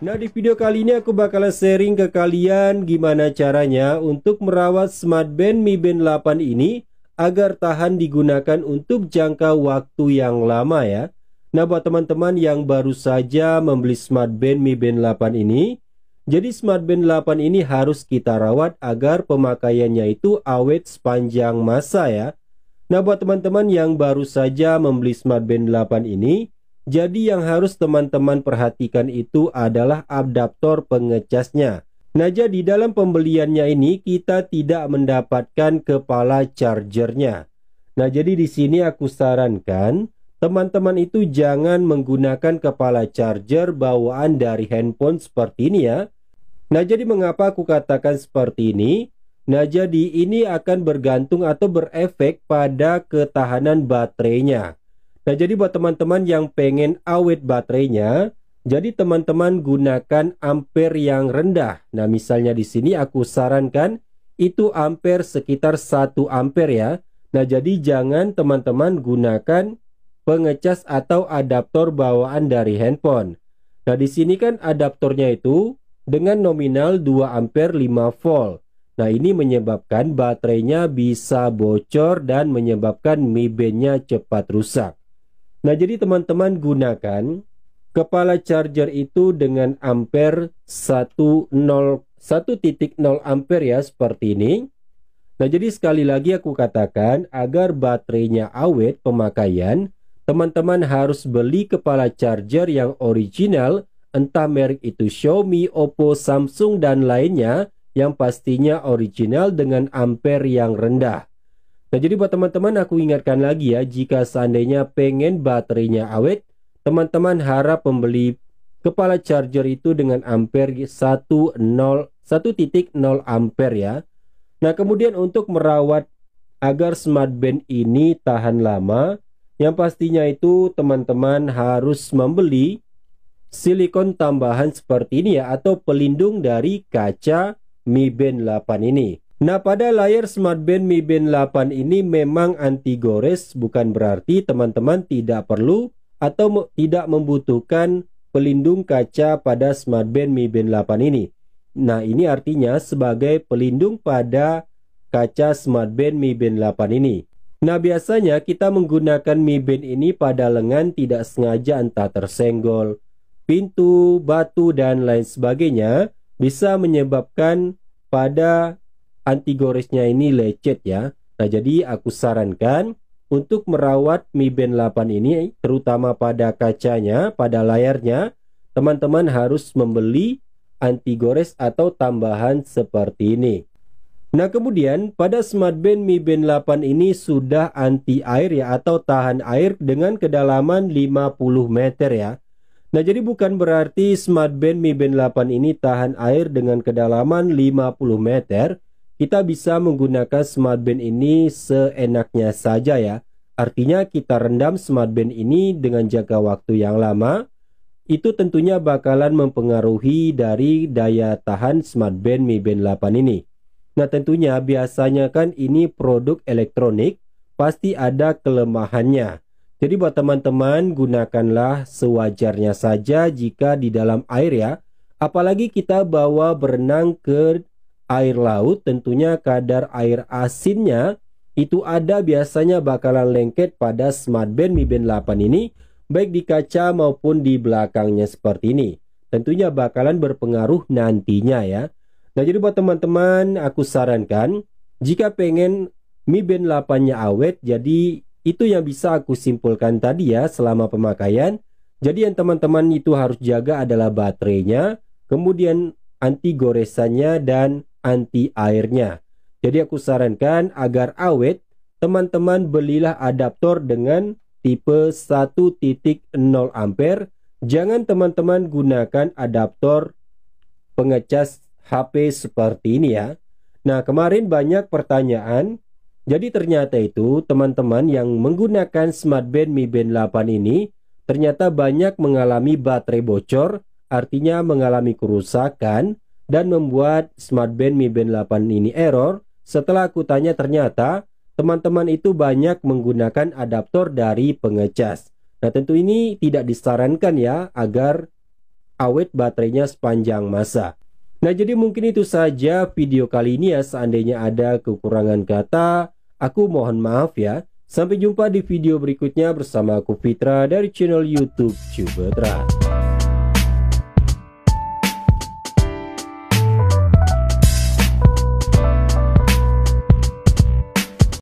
Nah, di video kali ini aku bakalan sharing ke kalian gimana caranya untuk merawat smartband Mi Band 8 ini agar tahan digunakan untuk jangka waktu yang lama ya. Nah, buat teman-teman yang baru saja membeli smartband Mi Band 8 ini, jadi smartband 8 ini harus kita rawat agar pemakaiannya itu awet sepanjang masa ya. Nah, buat teman-teman yang baru saja membeli smartband 8 ini, jadi yang harus teman-teman perhatikan itu adalah adaptor pengecasnya. Nah, jadi dalam pembeliannya ini kita tidak mendapatkan kepala chargernya. Nah, jadi di sini aku sarankan teman-teman itu jangan menggunakan kepala charger bawaan dari handphone seperti ini ya. Nah, jadi mengapa aku katakan seperti ini? Nah, jadi ini akan bergantung atau berefek pada ketahanan baterainya. Nah, jadi buat teman-teman yang pengen awet baterainya, jadi teman-teman gunakan ampere yang rendah. Nah, misalnya di sini aku sarankan itu ampere sekitar 1 ampere ya. Nah, jadi jangan teman-teman gunakan pengecas atau adaptor bawaan dari handphone. Nah, di sini kan adaptornya itu dengan nominal 2 ampere 5 volt. Nah, ini menyebabkan baterainya bisa bocor dan menyebabkan Mi Band-nya cepat rusak. Nah, jadi teman-teman gunakan kepala charger itu dengan ampere 1,0 ampere ya, seperti ini. Nah, jadi sekali lagi aku katakan agar baterainya awet pemakaian, teman-teman harus beli kepala charger yang original, entah merek itu Xiaomi, Oppo, Samsung, dan lainnya, yang pastinya original dengan ampere yang rendah. Nah, jadi buat teman-teman aku ingatkan lagi ya, jika seandainya pengen baterainya awet, teman-teman harap membeli kepala charger itu dengan ampere 1,0 ampere ya. Nah, kemudian untuk merawat agar smartband ini tahan lama, yang pastinya itu teman-teman harus membeli silikon tambahan seperti ini ya, atau pelindung dari kaca Mi Band 8 ini. Nah, pada layar smartband Mi Band 8 ini memang anti gores, bukan berarti teman-teman tidak perlu atau tidak membutuhkan pelindung kaca pada smartband Mi Band 8 ini. Nah, ini artinya sebagai pelindung pada kaca smartband Mi Band 8 ini. Nah, biasanya kita menggunakan Mi Band ini pada lengan tidak sengaja, entah tersenggol pintu, batu, dan lain sebagainya, bisa menyebabkan pada anti goresnya ini lecet ya. Nah, jadi aku sarankan untuk merawat Mi Band 8 ini, terutama pada kacanya, pada layarnya, teman-teman harus membeli anti gores atau tambahan seperti ini. Nah, kemudian pada smartband Mi Band 8 ini sudah anti air ya, atau tahan air dengan kedalaman 50 meter ya. Nah, jadi bukan berarti smartband Mi Band 8 ini tahan air dengan kedalaman 50 meter. Kita bisa menggunakan smartband ini seenaknya saja ya. Artinya kita rendam smartband ini dengan jangka waktu yang lama. Itu tentunya bakalan mempengaruhi dari daya tahan smartband Mi Band 8 ini. Nah, tentunya biasanya kan ini produk elektronik, pasti ada kelemahannya. Jadi buat teman-teman gunakanlah sewajarnya saja jika di dalam air ya. Apalagi kita bawa berenang ke air laut, tentunya kadar air asinnya itu ada biasanya bakalan lengket pada smartband Mi Band 8 ini, baik di kaca maupun di belakangnya seperti ini. Tentunya bakalan berpengaruh nantinya ya. Nah, jadi buat teman-teman aku sarankan jika pengen Mi Band 8-nya awet, jadi itu yang bisa aku simpulkan tadi ya selama pemakaian. Jadi yang teman-teman itu harus jaga adalah baterainya, kemudian anti goresannya, dan anti airnya. Jadi aku sarankan agar awet, teman-teman belilah adaptor dengan tipe 1,0 ampere. Jangan teman-teman gunakan adaptor pengecas HP seperti ini ya. Nah, kemarin banyak pertanyaan. Jadi ternyata itu teman-teman yang menggunakan smartband Mi Band 8 ini ternyata banyak mengalami baterai bocor, artinya mengalami kerusakan, dan membuat smartband Mi Band 8 ini error. Setelah aku tanya, ternyata teman-teman itu banyak menggunakan adaptor dari pengecas. Nah, tentu ini tidak disarankan ya, agar awet baterainya sepanjang masa. Nah, jadi mungkin itu saja video kali ini ya. Seandainya ada kekurangan kata, aku mohon maaf ya. Sampai jumpa di video berikutnya bersama aku Fitra dari channel YouTube Cubetra.